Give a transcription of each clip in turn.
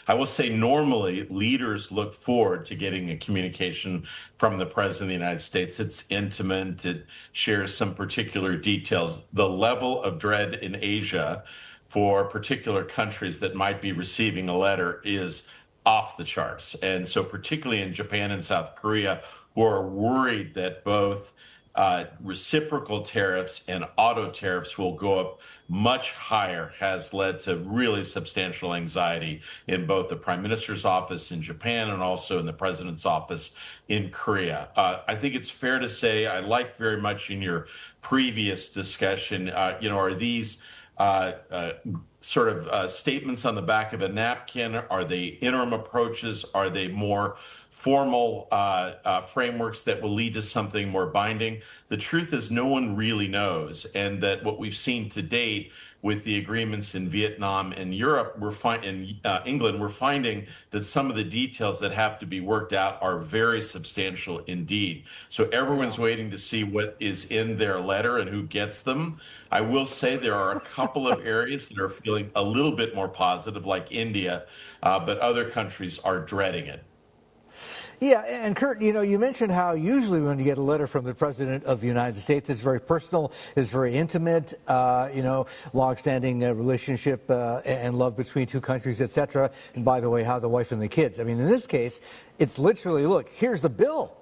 I will say normally leaders look forward to getting a communication from the President of the United States. It's intimate, it shares some particular details. The level of dread in Asia for particular countries that might be receiving a letter is off the charts. And so, particularly in Japan and South Korea, who are worried that both reciprocal tariffs and auto tariffs will go up much higher, has led to really substantial anxiety in both the Prime Minister's office in Japan and also in the President's office in Korea. I think it's fair to say, I like very much in your previous discussion, are these sort of statements on the back of a napkin? Are they interim approaches? Are they more formal frameworks that will lead to something more binding? The truth is no one really knows, and that what we've seen to date with the agreements in Vietnam and Europe, in England, we're finding that some of the details that have to be worked out are very substantial indeed. So everyone's waiting to see what is in their letter and who gets them. I will say there are a couple of areas that are feeling a little bit more positive, like India, but other countries are dreading it. Yeah, and Kurt, you mentioned how usually when you get a letter from the President of the United States, it's very personal, it's very intimate, long-standing relationship and love between two countries, etc. And by the way, how the wife and the kids. I mean, in this case, it's literally, look, here's the bill.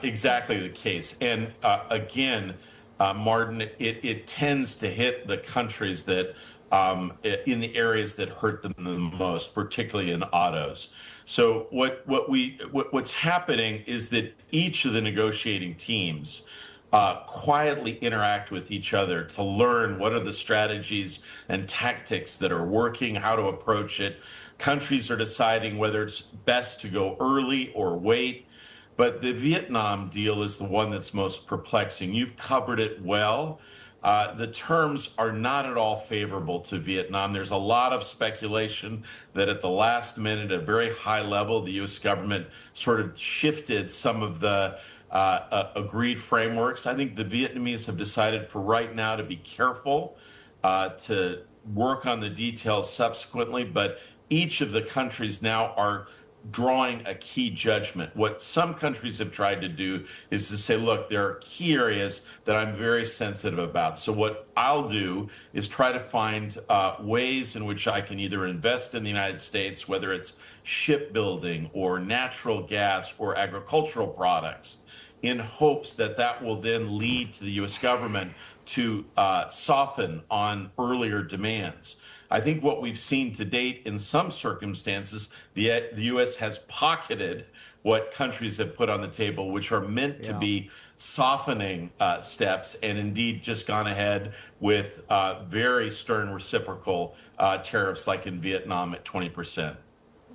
Exactly the case. And again, Martin, it tends to hit the countries that in the areas that hurt them the most, particularly in autos. So what's happening is that each of the negotiating teams quietly interact with each other to learn what are the strategies and tactics that are working, how to approach it. Countries are deciding whether it's best to go early or wait. But the Vietnam deal is the one that's most perplexing. You've covered it well. The terms are not at all favorable to Vietnam. There's a lot of speculation that at the last minute, at a very high level, the U.S. government sort of shifted some of the agreed frameworks. I think the Vietnamese have decided for right now to be careful, to work on the details subsequently, but each of the countries now are drawing a key judgment. What some countries have tried to do is to say, look, there are key areas that I'm very sensitive about. So what I'll do is try to find ways in which I can either invest in the United States, whether it's shipbuilding or natural gas or agricultural products, in hopes that that will then lead to the U.S. government to soften on earlier demands. I think what we've seen to date in some circumstances, the U.S. has pocketed what countries have put on the table, which are meant to be softening steps, and indeed just gone ahead with very stern reciprocal tariffs like in Vietnam at 20%.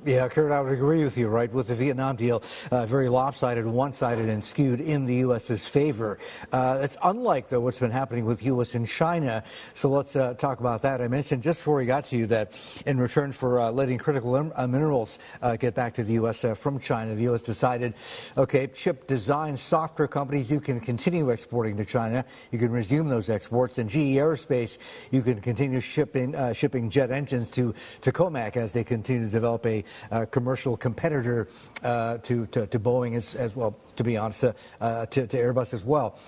Yeah, Kurt, I would agree with you, right? With the Vietnam deal, very lopsided, one-sided, and skewed in the U.S.'s favor. It's unlike, though, what's been happening with U.S. and China. So let's talk about that. I mentioned just before we got to you that in return for letting critical minerals get back to the U.S. From China, the U.S. decided, okay, chip design software companies, you can continue exporting to China. You can resume those exports. And GE Aerospace, you can continue shipping jet engines to Comac as they continue to develop a commercial competitor to Boeing as well, to be honest, to Airbus as well.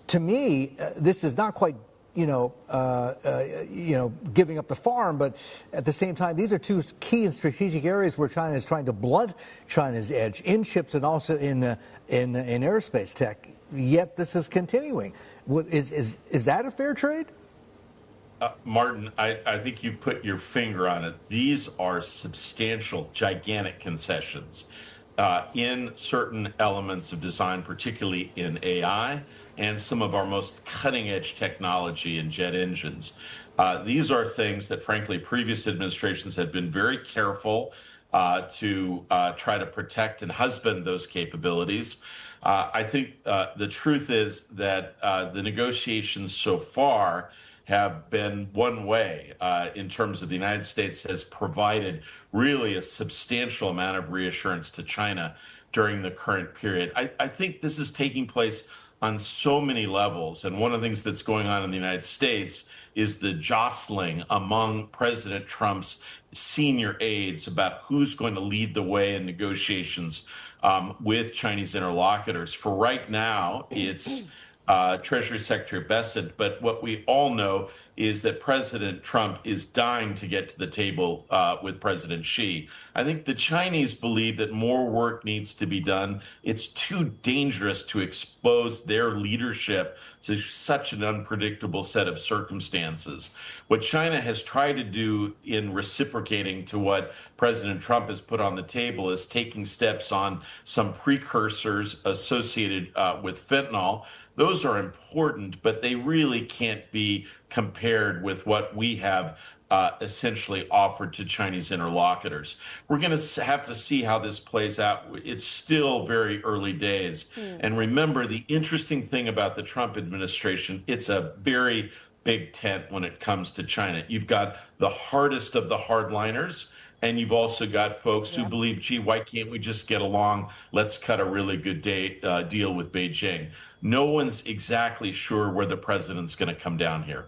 To me, this is not quite, giving up the farm, but at the same time, these are two key and strategic areas where China is trying to blunt China's edge in chips and also in aerospace tech. Yet this is continuing. Is that a fair trade? Martin, I think you put your finger on it. These are substantial, gigantic concessions in certain elements of design, particularly in AI and some of our most cutting-edge technology in jet engines. These are things that, frankly, previous administrations have been very careful to try to protect and husband those capabilities. I think the truth is that the negotiations so far have been one way in terms of the United States has provided really a substantial amount of reassurance to China during the current period. I think this is taking place on so many levels. And one of the things that's going on in the United States is the jostling among President Trump's senior aides about who's going to lead the way in negotiations with Chinese interlocutors. For right now, it's Treasury Secretary Bessent. But what we all know is that President Trump is dying to get to the table with President Xi. I think the Chinese believe that more work needs to be done. It's too dangerous to expose their leadership to such an unpredictable set of circumstances. What China has tried to do in reciprocating to what President Trump has put on the table is taking steps on some precursors associated with fentanyl. Those are important, but they really can't be compared with what we have essentially offered to Chinese interlocutors. We're going to have to see how this plays out. It's still very early days. And remember, the interesting thing about the Trump administration, it's a very big tent when it comes to China. You've got the hardest of the hardliners, and you've also got folks who believe, gee, why can't we just get along? Let's cut a really good deal with Beijing. No one's exactly sure where the president's going to come down here.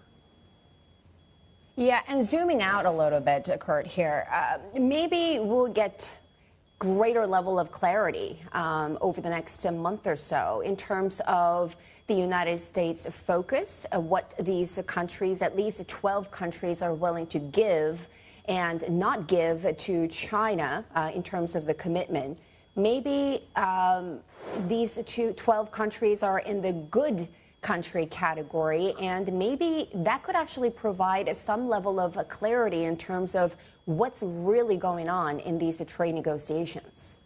Yeah, and zooming out a little bit, Kurt, here, maybe we'll get greater level of clarity over the next month or so in terms of the United States focus, what these countries, at least 12 countries, are willing to give and not give to China in terms of the commitment. Maybe these 12 countries are in the good country category, and maybe that could actually provide some level of clarity in terms of what's really going on in these trade negotiations.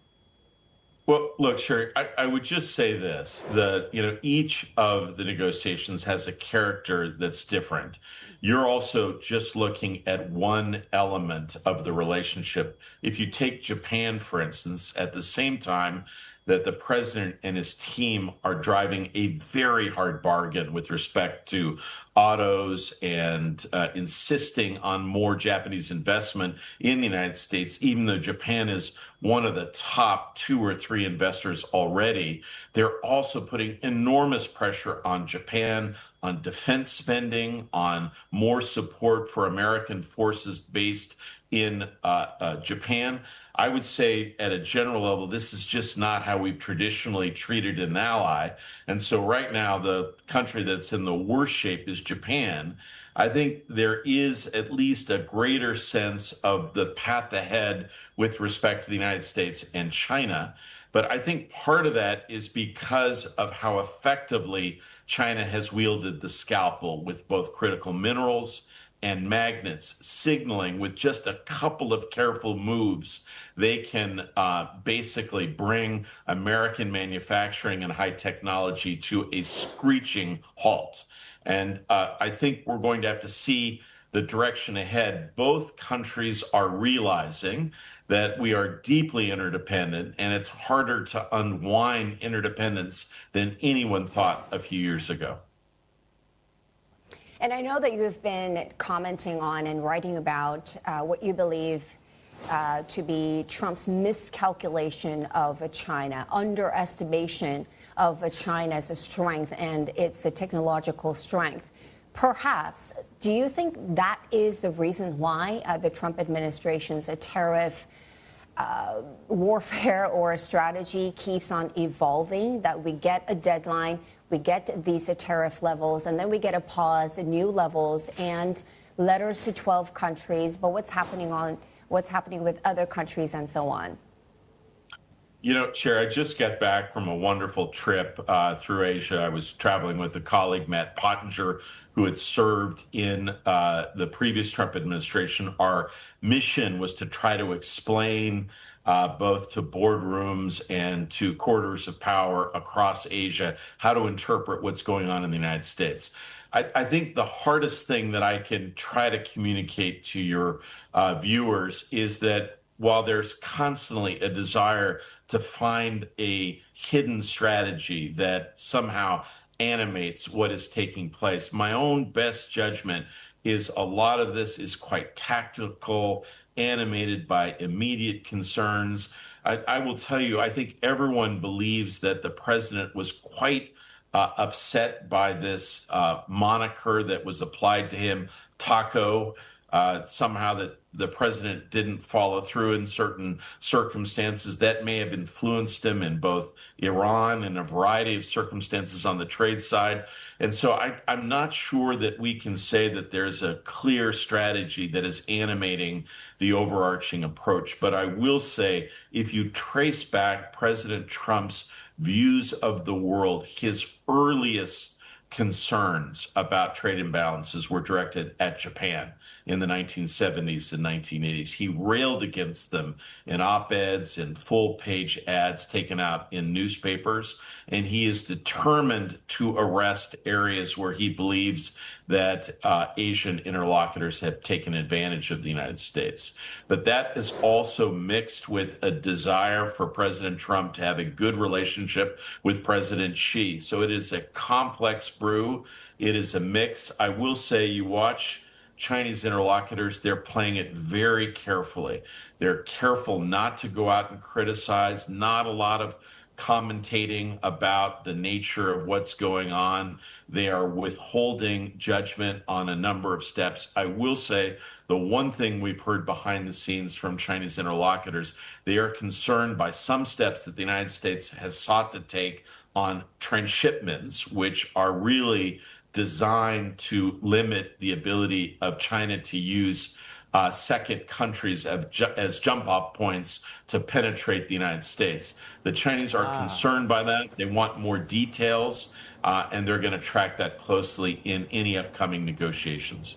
Well, look, Sherry, I would just say this, that, each of the negotiations has a character that's different. You're also just looking at one element of the relationship. If you take Japan, for instance, at the same time that the president and his team are driving a very hard bargain with respect to autos and insisting on more Japanese investment in the United States, even though Japan is one of the top 2 or 3 investors already, they're also putting enormous pressure on Japan, on defense spending, on more support for American forces based in Japan. I would say at a general level, this is just not how we've traditionally treated an ally. And so right now, the country that's in the worst shape is Japan. I think there is at least a greater sense of the path ahead with respect to the United States and China. But I think part of that is because of how effectively China has wielded the scalpel with both critical minerals and magnets, signaling with just a couple of careful moves, they can basically bring American manufacturing and high technology to a screeching halt. And I think we're going to have to see the direction ahead. Both countries are realizing that we are deeply interdependent, and it's harder to unwind interdependence than anyone thought a few years ago. And I know that you have been commenting on and writing about what you believe to be Trump's miscalculation of China, underestimation of China's strength and its technological strength. Perhaps, do you think that is the reason why the Trump administration's tariff warfare or strategy keeps on evolving, that we get a deadline, we get these tariff levels, and then we get a pause, new levels, and letters to 12 countries, but what's happening with other countries and so on? Chair, I just got back from a wonderful trip through Asia. I was traveling with a colleague, Matt Pottinger, who had served in the previous Trump administration. Our mission was to try to explain both to boardrooms and to corridors of power across Asia how to interpret what's going on in the United States. I think the hardest thing that I can try to communicate to your viewers is that while there's constantly a desire to find a hidden strategy that somehow animates what is taking place, my own best judgment is a lot of this is quite tactical, animated by immediate concerns. I will tell you, I think everyone believes that the president was quite upset by this moniker that was applied to him, Taco. Somehow that the president didn't follow through in certain circumstances. That may have influenced him in both Iran and a variety of circumstances on the trade side. And so I'm not sure that we can say that there's a clear strategy that is animating the overarching approach. But I will say, if you trace back President Trump's views of the world, his earliest concerns about trade imbalances were directed at Japan in the 1970s and 1980s. He railed against them in op-eds and full-page ads taken out in newspapers, and he is determined to arrest areas where he believes that Asian interlocutors have taken advantage of the United States. But that is also mixed with a desire for President Trump to have a good relationship with President Xi. So it is a complex brew. It is a mix. I will say, you watch Chinese interlocutors, they're playing it very carefully. They're careful not to go out and criticize, not a lot of commentating about the nature of what's going on. They are withholding judgment on a number of steps. I will say the one thing we've heard behind the scenes from Chinese interlocutors, they are concerned by some steps that the United States has sought to take on transshipments, which are really designed to limit the ability of China to use second countries as jump-off points to penetrate the United States. The Chinese are concerned by that. They want more details, and they're going to track that closely in any upcoming negotiations.